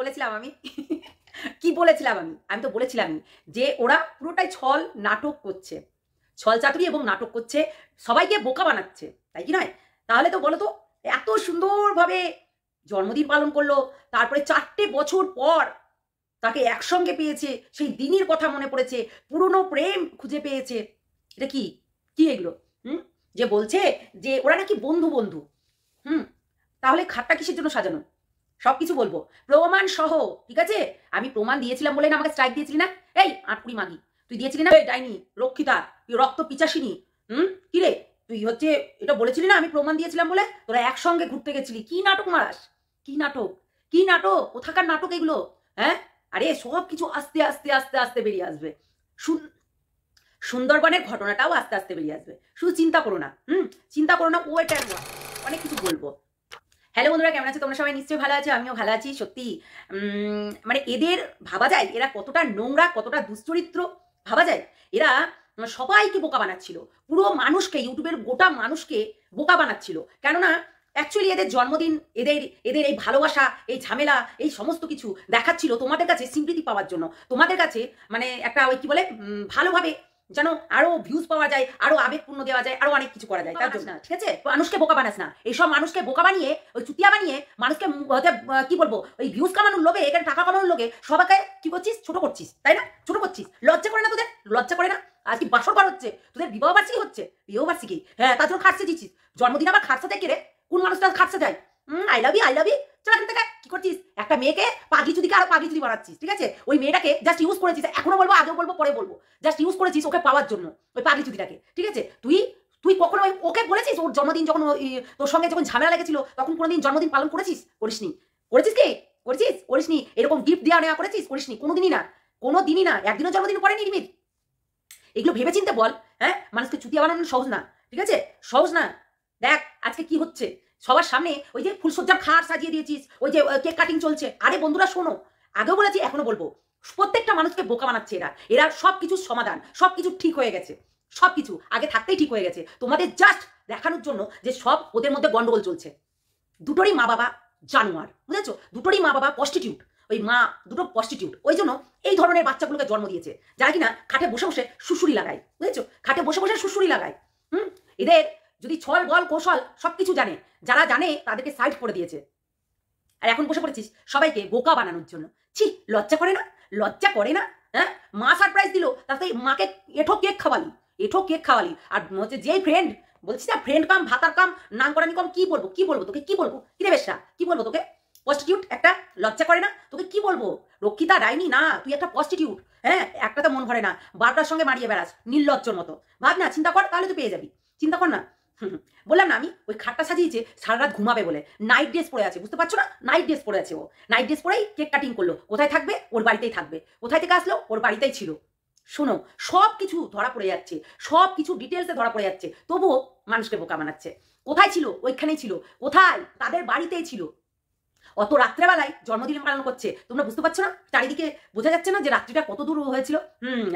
বলেছিলাম আমি কি বলেছিলাম আমি তো বলেছিলামই যে ওরা পুরোটাই ছল নাটক করছে, ছল চাতুরি এবং নাটক করছে, সবাইকে বোকা বানাচ্ছে, তাই কি নয়? তাহলে তো বলো তো, এত সুন্দরভাবে জন্মদিন পালন করলো, তারপরে 4টে বছর পর তাকে একসঙ্গে পেয়েছে, সেই দিনের কথা মনে পড়েছে, পুরনো প্রেম খুঁজে পেয়েছে। এটা কি কি এগুলো? হুম, যে বলছে যে ওরা নাকি বন্ধু বন্ধু। হুম, তাহলে খাটটা কিসের জন্য সাজানো? সব কিছু বলবো, প্রমাণ সহ, ঠিক আছে? আমি প্রমাণ দিয়েছিলাম বলে না আমাকে স্ট্রাইক দিয়েছিলি না? এই আটকুড়ি মাগি, তুই দিয়েছিলি না? ডাইনি রক্ষিতা, তুই রক্ত পিচাসিনী। কি রে, তুই হচ্ছে এটা বলেছিলি না আমি প্রমাণ দিয়েছিলাম বলে? তোরা একসঙ্গে ঘুরতে গেছিলি, কি নাটক মারাস? কি নাটক, কি নাটক, কোথাকার নাটক এগুলো? হ্যাঁ, আরে সব কিছু আস্তে আস্তে আস্তে আস্তে বেরিয়ে আসবে। সুন্দরবনের ঘটনাটাও আস্তে আস্তে বেরিয়ে আসবে, শুধু চিন্তা করো না। চিন্তা করো না, ওয়েট অ্যান্ড ওয়াচ, অনেক কিছু বলবো। হ্যালো বন্ধুরা, কেমন আছো তোমরা? সবাই নিশ্চয়ই ভালো আছো, আমিও ভালো আছি। সত্যি মানে এদের ভাবা যায় এরা কতটা নোংরা, কতটা দুশ্চরিত্র, ভাবা যায়? এরা সবাইকে বোকা বানাচ্ছিল, পুরো মানুষকে, ইউটিউবের গোটা মানুষকে বোকা বানাচ্ছিল। কেননা অ্যাকচুয়ালি এদের জন্মদিন, এদের এদের এই ভালোবাসা, এই ঝামেলা, এই সমস্ত কিছু দেখাচ্ছিল তোমাদের কাছে সিম্পলিটি পাওয়ার জন্য, তোমাদের কাছে মানে একটা ওই কি বলে ভালোভাবে যেন আরো ভিউজ পাওয়া যায়, আরো আবেগপূর্ণ দেওয়া যায়, আরো অনেক কিছু করা যায় তার জন্য, ঠিক আছে? মানুষকে বোকা বানাস না, এইসব মানুষকে বোকা বানিয়ে, ওই চুতিয়া বানিয়ে মানুষকে কি বলবো, ওই ভিউজ কামানোর লোভে, এখানে টাকা কামানোর লোভে সবাইকে কি করছিস, ছোট করছিস, তাই না? ছোট করছিস, লজ্জা করে না তোদের? লজ্জা করে না? আজকে বাসর বার হচ্ছে, তোদের বিবাহ বার্ষিকী হচ্ছে, বিবাহ বার্ষিকী, হ্যাঁ, তার জন্য খাটসে দিচ্ছিস। জন্মদিন আবার খাটসা থেকে রে? কোন মানুষটা খাটসা যায়? I love you, I love you, চল এখান থেকে। কি করছিস? একটা মেয়েকে পাগলি চুদিকে আরো পাগলি চুদি বানাচ্ছিস, ঠিক আছে? ওই মেয়েটাকে জাস্ট ইউজ করেছিস, এখনো বলবো, আগেও বলবো, পরে বলবো, জাস্ট ইউজ করেছিস ওকে পাওয়ার জন্য, ওই পাগলি চুদিটাকে, ঠিক আছে? তুই তুই কখনো ওকে বলেছিস ওর জন্মদিন যখন তোর সঙ্গে যখন ঝামেলা লেগেছিল তখন কোনোদিন জন্মদিন পালন করেছিস? করিসনি। করেছিস কি? করেছিস? করিসনি। এরকম গিফট দেওয়া নেওয়া করেছিস? করিসনি, কোনোদিনই না, কোনোদিনই না, একদিনও জন্মদিন করেনি রিমির। এগুলো ভেবে চিনতে বল। হ্যাঁ, মানুষকে চুতিয়া বানানো সহজ না, ঠিক আছে? সহজ না। দেখ আজকে কি হচ্ছে, সবার সামনে ওই যে ফুলসজ্জার খাট সাজিয়ে দিয়েছিস, ওই যে কেক কাটিং চলছে। আরে বন্ধুরা শোনো, আগেও বলেছি এখনো বলবো, প্রত্যেকটা মানুষকে বোকা বানাচ্ছে এরা। এরা সব কিছুর সমাধান, সব কিছু ঠিক হয়ে গেছে, সব কিছু আগে থাকতেই ঠিক হয়ে গেছে, তোমাদের জাস্ট দেখানোর জন্য যে সব ওদের মধ্যে গন্ডগোল চলছে। দুটোরই মা বাবা জানোয়ার, বুঝেছো? দুটোরই মা বাবা প্রস্টিটিউট, ওই মা দুটো প্রস্টিটিউট, ওই জন্য এই ধরনের বাচ্চাগুলোকে জন্ম দিয়েছে, যারা কিনা খাটে বসে বসে শুশুরি লাগায়, বুঝেছো? খাটে বসে বসে শুশুরি লাগায়। এদের যদি ছল বল কৌশল সবকিছু জানে, যারা জানে তাদেরকে সাইড করে দিয়েছে, আর এখন বসে পড়েছিস সবাইকে বোকা বানানোর জন্য। ছি, লজ্জা করে না? লজ্জা করে না? হ্যাঁ, মা সারপ্রাইজ দিল, তাতে মাকে এঠো কেক খাওয়ালি, এঠো কেক খাওয়ালি। আর হচ্ছে যেই ফ্রেন্ড, বলছি না, ফ্রেন্ড কাম ভাতার কাম নাম করানি কম, কি বলবো, কি বলবো তোকে, কি বলবো? কি রে বেশা, কি বলবো তোকে? প্রস্টিটিউট একটা, লজ্জা করে না? তোকে কি বলবো? রক্ষিতা ডাইনি না, তুই একটা প্রস্টিটিউট। হ্যাঁ, একটা তো মন ভরে না, বারটার সঙ্গে মারিয়ে বেড়াস নির্লজ্জর মতো। ভাব না, চিন্তা কর, তাহলে তুই পেয়ে যাবি। চিন্তা কর না। বললাম না আমি, ওই খাটটা সাজিয়েছে সারা রাত ঘুমাবে বলে, নাইট ড্রেস পরে আছে, বুঝতে পারছো না? নাইট ড্রেস পরে আছে ও, নাইট ড্রেস পরেই কেক কাটিং করলো। কোথায় থাকবে? ওর বাড়িতেই থাকবে। কোথায় থেকে আসলো? ওর বাড়িতেই ছিল। শোনো, সব কিছু ধরা পড়ে যাচ্ছে, সব কিছু ডিটেলসে ধরা পড়ে যাচ্ছে, তবুও মানুষকে বোকা বানাচ্ছে। কোথায় ছিল? ওইখানেই ছিল। কোথায়? তাদের বাড়িতেই ছিল। অত রাত্রেবেলায় জন্মদিন পালন করছে, তোমরা বুঝতে পারছো না? চারিদিকে বোঝা যাচ্ছে না যে রাত্রিটা কত দূর হয়েছিল?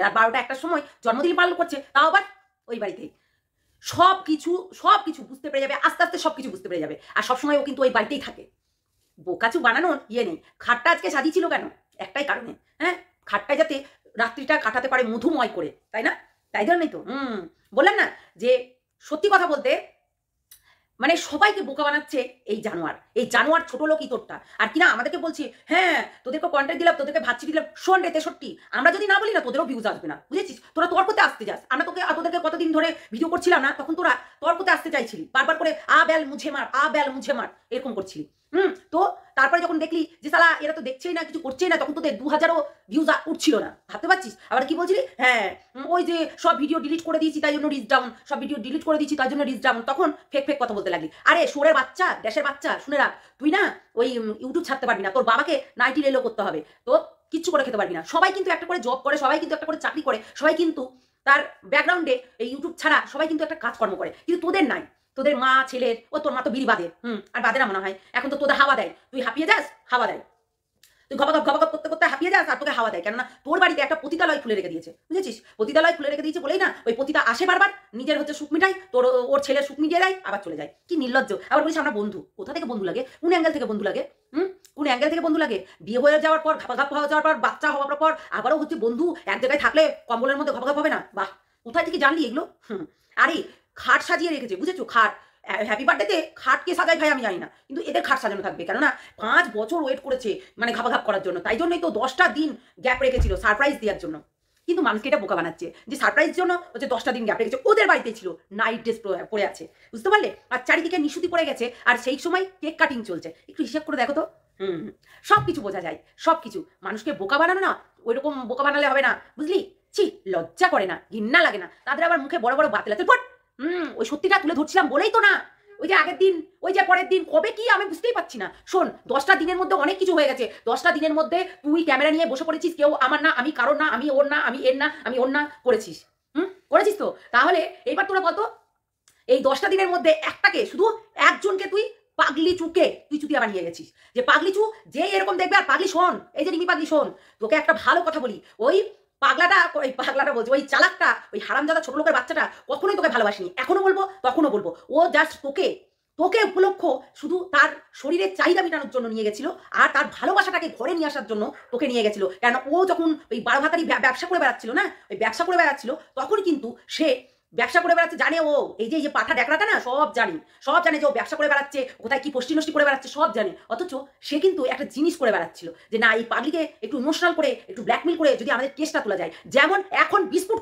রাত 12টা 1টার সময় জন্মদিন পালন করছে, তাও আবার ওই বাড়িতেই। সব কিছু সব কিছু বুঝতে পেরে যাবে, আস্তে আস্তে সব কিছু বুঝতে পেরে যাবে। আর সবসময় ও কিন্তু ওই বাড়িতেই থাকে, বোকাচু বানানোর ইয়ে নেই। খাটটা আজকে সাজিয়েছিল কেন? একটাই কারণে, হ্যাঁ, খাটটায় যাতে রাত্রিটা কাটাতে পারে মধুময় করে, তাই না? তাই জন্যই তো বললাম না যে সত্যি কথা বলতে মানে সবাইকে বোকা বানাচ্ছে এই জানোয়ার, এই জানোয়ার ছোট লোক ইতরটা। আর কিনা আমাদেরকে বলছি, হ্যাঁ তোদেরকে কন্ট্যাক্ট দিলাম, তোদেরকে ভাবছি দিলাম। শোন রে 63, আমরা যদি না বলি না, তোদেরও ভিউজ আসবে না, বুঝেছিস? তোরা তর্কতে আসতে যাস। আমরা তোদেরকে কতদিন ধরে ভিডিও করছিলাম না, তখন তোরা তর্কতে আসতে চাইছিলি, বারবার করে আ বেল মুঝে মার, আ বেল মুঝে মার, এরকম করছিলি। তো তারপরে যখন দেখলি যে সালা এরা তো দেখছেই না, কিছু করছেই না, তখন তোদের 2000ও ভিউজ উঠছিল না, ভাবতে পারছিস? আবার কি বলছিলি? হ্যাঁ, ওই যে সব ভিডিও ডিলিট করে দিয়েছি তাই জন্য রিচ ডাউন, সব ভিডিও ডিলিট করে দিয়েছি তাই জন্য রিচ ডাউন। তখন ফেক ফেক কথা বলতে লাগলি। আরে সোরের বাচ্চা, দেশের বাচ্চা, শুনে রাখ, তুই না ওই ইউটিউব ছাড়তে পারবি না, তোর বাবাকে নাইটি লেলো করতে হবে, তো কিচ্ছু করে খেতে পারবি না। সবাই কিন্তু একটা করে জব করে, সবাই কিন্তু একটা করে চাকরি করে, সবাই কিন্তু তার ব্যাকগ্রাউন্ডে এই ইউটিউব ছাড়া সবাই কিন্তু একটা কাজকর্ম করে, কিন্তু তোদের নাই। তোদের মা ছেলের, ও তোর মা তো বিড়ি বাঁধে, আর বাঁধে না মনে হয়। এখন তো তোদের হাওয়া দেয়, তুই হাঁপিয়ে যাস, হাওয়া দেয়। তুই গবাগপ করতে করতে হাঁপিয়ে যাস আর তোকে হাওয়া দেয়। কেননা তোর বাড়িতে একটা পতিতালয় খুলে রেখে দিয়েছে, বুঝেছিস? পতিতালয় খুলে রেখে দিয়েছে বলেই না ওই পতিতা আসে বারবার, নিজের হচ্ছে সুখ মিটাই, তোর ওর ছেলের সুখ মিটিয়ে দেয়, আবার চলে যায়। কি নির্লজ্জ! আবার বলিস আমরা বন্ধু। কোথা থেকে বন্ধু লাগে? কোন অ্যাঙ্গেল থেকে বন্ধু লাগে? কোন অ্যাঙ্গেল থেকে বন্ধু লাগে? বিয়ে হয়ে যাওয়ার পর, ঘাপাঘাপ হয়ে যাওয়ার পর, বাচ্চা হওয়ার পর আবারও হচ্ছে বন্ধু এক জায়গায় থাকলে কম্বলের মধ্যে ঘাপাঘাপ হবে না? বাহ, কোথায় থেকে জানলি এগুলো? আরে খাট সাজিয়ে রেখেছে, বুঝেছো? খাট হ্যাপি বার্থডেতে খাট কে সাজায় ভাই আমি জানি না, কিন্তু এদের খাট সাজানো থাকবে, কেননা 5 বছর ওয়েট করেছে মানে ঘাপাঘাপ করার জন্য, তাই জন্যই তো 10টা দিন গ্যাপ রেখেছিল সারপ্রাইজ দেওয়ার জন্য। কিন্তু মানুষকে এটা বোকা বানাচ্ছে যে সারপ্রাইজ জন্য হচ্ছে 10টা দিন গ্যাপ রেখেছে, ওদের বাড়িতে ছিল, নাইট ড্রেস পরে আছে, বুঝতে পারলে? আর চারিদিকে নিশুতি পড়ে গেছে, আর সেই সময় কেক কাটিং চলছে। একটু হিসাব করে দেখো তো। সব কিছু বোঝা যায়, সব কিছু। মানুষকে বোকা বানানো না, ওইরকম বোকা বানালে হবে না, বুঝলি? ছি, লজ্জা করে না, ঘৃণা লাগে না? তাদের আবার মুখে বড় বড় বাতিল, পট। ওই সত্যিটা তুলে ধরছিলাম বলেই তো না। ওই যে আগের দিন, ওই যে পরের দিন, কবে কি আমি বুঝতেই পারছি না। শোন, 10টা দিনের মধ্যে অনেক কিছু হয়ে গেছে। 10টা দিনের মধ্যে তুই ক্যামেরা নিয়ে বসে পড়েছিস, কেউ আমার না, আমি কারোর না, আমি ওর না, আমি এর না, আমি ওর না করেছিস। করেছিস তো। তাহলে এইবার তোরা বলতো, এই 10টা দিনের মধ্যে একটাকে, শুধু একজনকে তুই পাগলি চুকে তুই চুতিয়া বানিয়ে গেছিস। যে পাগলি চু যে এরকম দেখবে, আর পাগলি শোন, এই যে রিমি পাগলি শোন, তোকে একটা ভালো কথা বলি, ওই পাগলাটা বলছে, ওই চালাকটা, ওই হারামজাদা ছোট লোকের বাচ্চাটা কখনোই তোকে ভালোবাসিনি। এখনো বলবো, তখনও বলবো, ও জাস্ট তোকে উপলক্ষ শুধু তার শরীরের চাহিদা মেটানোর জন্য নিয়ে গেছিল, আর তার ভালোবাসাটাকে ঘরে নিয়ে আসার জন্য তোকে নিয়ে গেছিল। কেন, ও যখন ওই 12 ভাতারি ব্যবসা করে বেড়াচ্ছিল না, ওই ব্যবসা করে বেড়াচ্ছিল, তখন কিন্তু সে ব্যবসা করে বেড়াচ্ছে, জানে ও, এই যে পাঠা ডেকরাটা না, সব জানে যে ও ব্যবসা করে বেড়াচ্ছে, কোথায় কি পোস্টি নষ্টি করে বেড়াচ্ছে সব জানে। অথচ সে কিন্তু একটা জিনিস করে বেড়াচ্ছিল, যে না, এই পাগলিকে একটু ইমোশনাল করে, একটু ব্ল্যাকমেল করে যদি আমাদের কেসটা তোলা যায়। যেমন এখন বিস্কুট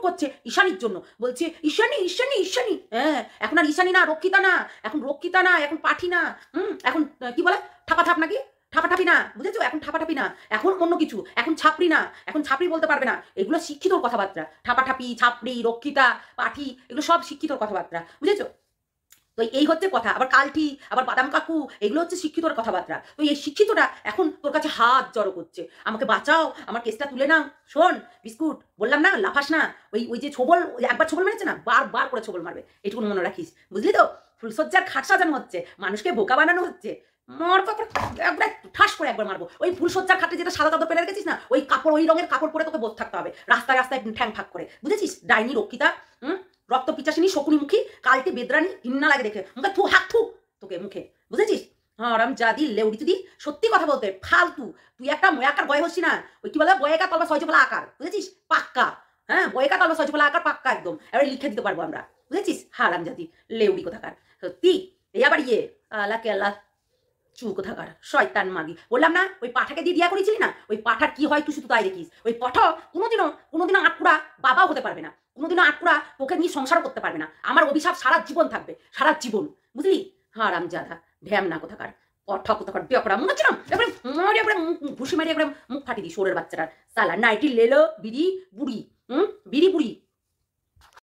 করছে ঈশানীর জন্য, বলছে ঈশানী, হ্যাঁ, এখন আর ঈশানী না, রক্ষিতা না, এখন পাঠি না, এখন কি বলে, ঠাপাঠাপ নাকি, ঠাপাঠাপি না, বুঝেছো? এখন ঠাপাঠাপি না, এখন অন্য কিছু, এখন ছাপড়ি না, এখন ছাপড়ি বলতে পারবে না। এগুলো শিক্ষিতর কথাবার্তা। ঠাপাঠাপি, ছাপড়ি, রক্ষিতা, পাঠি, এগুলো সব শিক্ষিতর কথাবার্তা, বুঝেছো? তো এই হচ্ছে কথা। আবার কালটি, আবার বাদাম কাকু, এগুলো হচ্ছে শিক্ষিতর কথাবার্তা। তো এই শিক্ষিতরা এখন তোর কাছে হাত জড়ো করছে, আমাকে বাঁচাও, আমার কেসটা তুলে নাও। শোন বিস্কুট, বললাম না, লাফাস না। ওই যে ছোবল, একবার ছোবল মেরেছে না, বারবার করে ছোবল মারবে, এটুকু মনে রাখিস, বুঝলি তো? ফুলসজ্জার খাট সাজানো হচ্ছে, মানুষকে বোকা বানানো হচ্ছে। একবার ঠাস করে একবার মারবো। ওই ফুলসজ্জার খাটে যেটা সাদা চাদর পেরে রেখেছিস না, ওই কাপড়, ওই রঙের কাপড় পরে তোকে বোধ থাকতে হবে, রাস্তায় ঠ্যাং ফাঁক করে, বুঝেছিস? ডাইনি, রক্ষিতা, রক্ত পিচাসিনী, শকুনিমুখী, কালটি, বেদরানি, ঘৃণা লাগে দেখে, মুখে হাত থু তোকে মুখে, বুঝেছিস? আরাম জাদি লেউড়ি তুই, সত্যি কথা বলতে ফালতু। তুই একটা ময়াকার বয় হচ্ছি না, ওই কি বলে, বয়েকা তলবা সহজফলা আকার, বুঝেছিস? পাক্কা, হ্যাঁ, বয়েকা তলবা সহজফলা আকার, পাক্কা একদম, এবার লিখে দিতে পারবো আমরা, বুঝেছিস? হারাম জাদি লেউড়ি কোথাকার, সত্যি। এই আবার আল্লাহ কে আল্লাহ চু কোথাকার, শয়তান মাগি। বললাম না, ওই পাঠাকে দিয়ে দিয়া করেছিলি না, ওই পাঠার কি হয় তুই শুধু তাই দেখিস। ওই পাঠা কোনোদিনও আটকুড়া বাবাও হতে পারবে না, কোনোদিনও আটকুড়া তোকে নিয়ে সংসারও করতে পারবে না। আমার অভিশাপ সারা জীবন থাকবে, সারা জীবন, বুঝলি? হারাম জাদা ঢ্যাম না কোথাকার, পাঠা কোথাকার, বেকড়া মনে হচ্ছে না, একবারে ঘুষি মারি একবারে মুখ ফাটিয়ে দিই, সোরের বাচ্চাটার সালা। নাইটি লেলো বিড়ি বুড়ি।